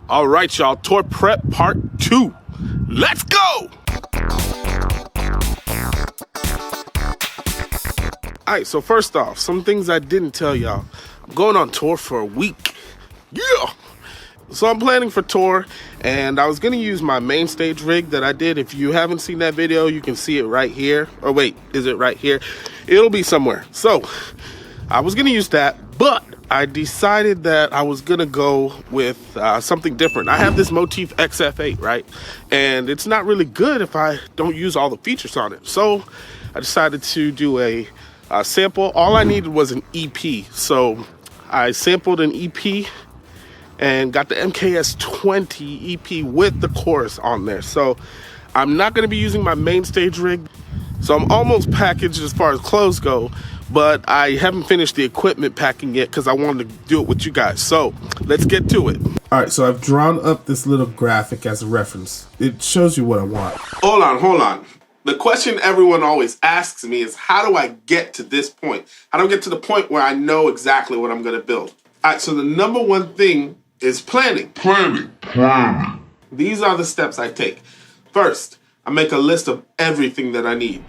All right, y'all, tour prep part 2. Let's go! All right, so first off, some things I didn't tell y'all. I'm going on tour for a week. Yeah! So I'm planning for tour, and I was going to use my main stage rig that I did. If you haven't seen that video, you can see it right here. Oh, wait, is it right here? It'll be somewhere. So I was going to use that, but I decided that I was going to go with something different. I have this Motif XF8, right? And it's not really good if I don't use all the features on it. So I decided to do a sample. All I needed was an EP. So I sampled an EP and got the MKS20 EP with the chorus on there. So I'm not going to be using my main stage rig. So I'm almost packaged as far as clothes go, but I haven't finished the equipment packing yet because I wanted to do it with you guys. So let's get to it. All right, so I've drawn up this little graphic as a reference. It shows you what I want. Hold on. The question everyone always asks me is, how do I get to this point? How do I get to the point where I know exactly what I'm going to build? All right, so the number one thing is planning. These are the steps I take. First, I make a list of everything that I need.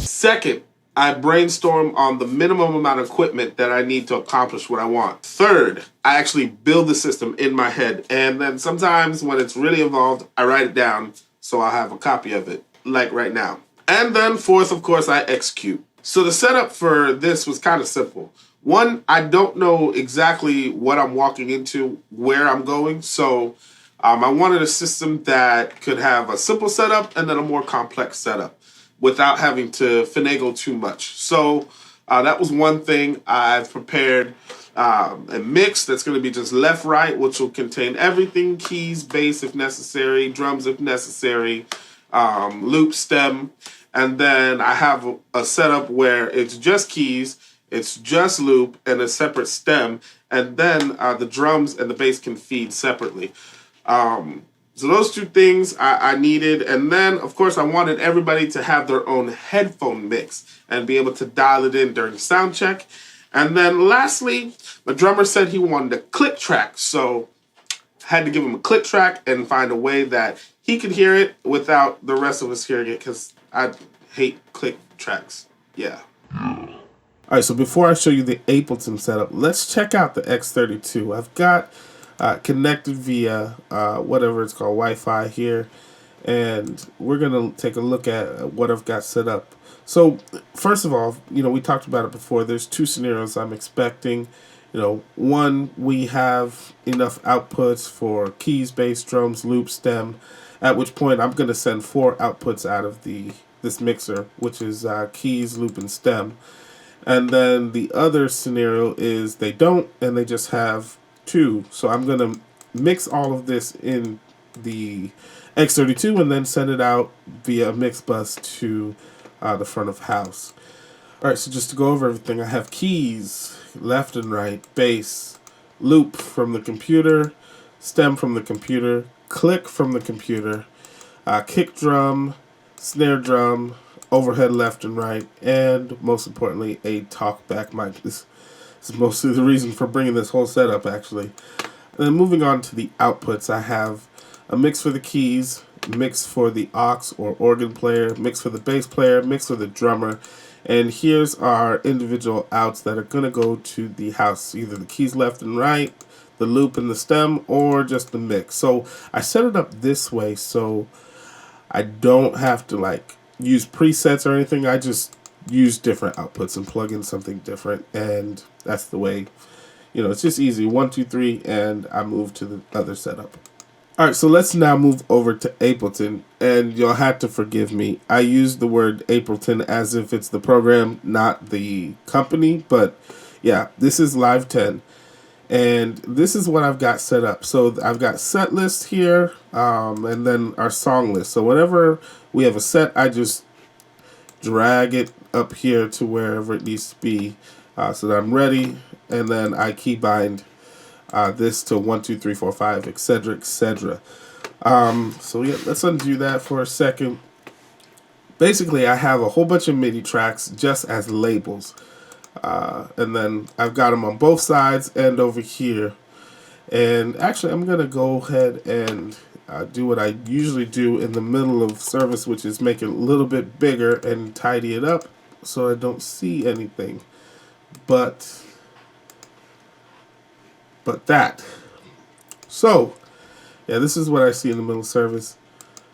Second, I brainstorm on the minimum amount of equipment that I need to accomplish what I want. Third, I actually build the system in my head. And then sometimes when it's really involved, I write it down so I have a copy of it, like right now. And then fourth, of course, I execute. So the setup for this was kind of simple. One, I don't know exactly what I'm walking into, where I'm going. So I wanted a system that could have a simple setup and then a more complex setup without having to finagle too much. So that was one thing. I've prepared a mix that's going to be just left, right, which will contain everything: keys, bass if necessary, drums if necessary, loop, stem. And then I have a setup where it's just keys, it's just loop, and a separate stem. And then the drums and the bass can feed separately. So those two things I needed. And then, of course, I wanted everybody to have their own headphone mix and be able to dial it in during sound check. And then lastly, my drummer said he wanted a click track. So I had to give him a click track and find a way that he could hear it without the rest of us hearing it, because I hate click tracks. Yeah. All right, so before I show you the Ableton setup, let's check out the X32. I've got connected via whatever it's called, Wi-Fi here, and we're going to take a look at what I've got set up. So first of all, we talked about it before. There's two scenarios I'm expecting. One, we have enough outputs for keys, bass, drums, loop, stem, at which point I'm going to send 4 outputs out of this mixer, which is keys, loop, and stem. And then the other scenario is they don't, and they just have 2. So I'm going to mix all of this in the X32 and then send it out via a mix bus to the front of house. All right, so just to go over everything, I have keys, left and right, bass, loop from the computer, stem from the computer, click from the computer, kick drum, snare drum, overhead left and right, and most importantly, a talkback mic. This is mostly the reason for bringing this whole setup, actually. And then moving on to the outputs, I have a mix for the keys, mix for the aux or organ player, mix for the bass player, mix for the drummer, and here's our individual outs that are going to go to the house, either the keys left and right, the loop and the stem, or just the mix. So I set it up this way so I don't have to use presets or anything. I just use different outputs and plug in something different, and that's the way, it's just easy. 1, 2, 3, and I move to the other setup. All right, so let's now move over to Ableton, and you'll have to forgive me. I use the word Ableton as if it's the program, not the company, but yeah, this is Live 10. And this is what I've got set up. So I've got set list here, and then our song list. So whenever we have a set, I just drag it up here to wherever it needs to be, so that I'm ready. And then I keybind this to 1, 2, 3, 4, 5, etc., etc. So yeah, let's undo that for a second. Basically, I have a whole bunch of MIDI tracks just as labels. And then I've got them on both sides and over here. And actually, I'm going to go ahead and do what I usually do in the middle of service, which is make it a little bit bigger and tidy it up so I don't see anything. But that. So, yeah, this is what I see in the middle of service.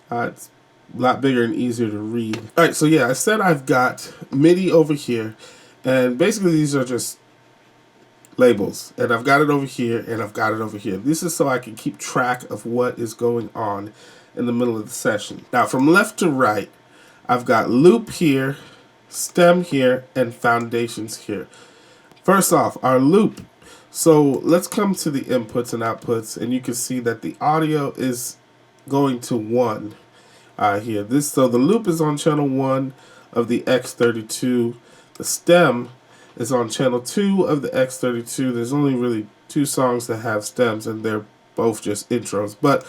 It's a lot bigger and easier to read. All right, so yeah, I said I've got MIDI over here, and basically these are just labels, and I've got it over here and I've got it over here. This is so I can keep track of what is going on in the middle of the session. Now, from left to right, I've got loop here, stem here, and foundations here. First off, our loop. So let's come to the inputs and outputs, and you can see that the audio is going to 1 here. So the loop is on channel 1 of the X32. The stem is on channel 2 of the X32. There's only really 2 songs that have stems, and they're both just intros. But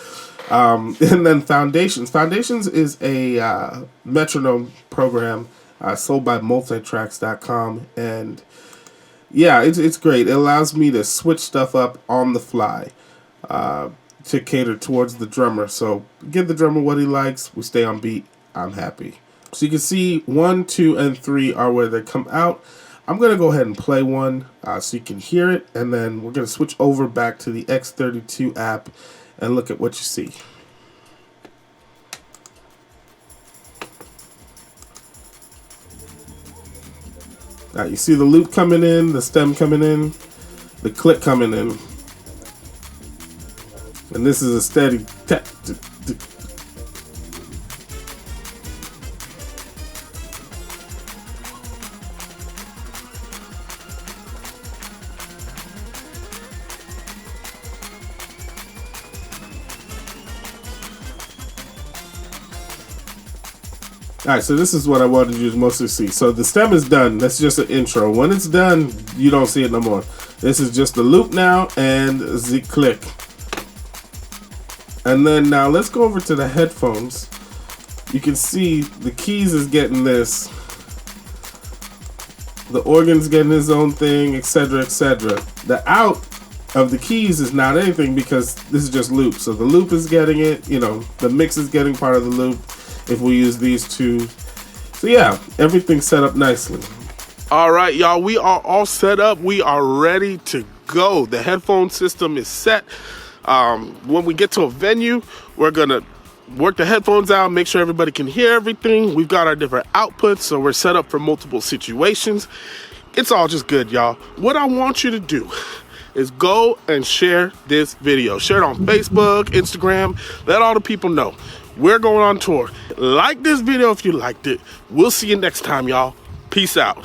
and then Foundations. Foundations is a metronome program sold by multitracks.com, and yeah, it's great. It allows me to switch stuff up on the fly to cater towards the drummer. So give the drummer what he likes. We stay on beat. I'm happy. So you can see 1, 2, and 3 are where they come out. I'm going to go ahead and play one so you can hear it, and then we're going to switch over back to the X32 app and look at what you see. Now you see the loop coming in, the stem coming in, the click coming in. And this is a steady tap. Alright, so this is what I wanted you to mostly see. So the stem is done. That's just an intro. When it's done, you don't see it no more. This is just the loop now and the click. And then now let's go over to the headphones. You can see the keys is getting this. The organ's getting his own thing, etc., etc. The out of the keys is not anything because this is just loop. So the loop is getting it, you know, the mix is getting part of the loop if we use these two. So yeah, everything's set up nicely. All right, y'all, we are all set up. We are ready to go. The headphone system is set. When we get to a venue, we're going to work the headphones out, make sure everybody can hear everything. We've got our different outputs, so we're set up for multiple situations. It's all just good, y'all. What I want you to do is go and share this video. Share it on Facebook, Instagram. Let all the people know. We're going on tour. Like this video if you liked it. We'll see you next time, y'all. Peace out.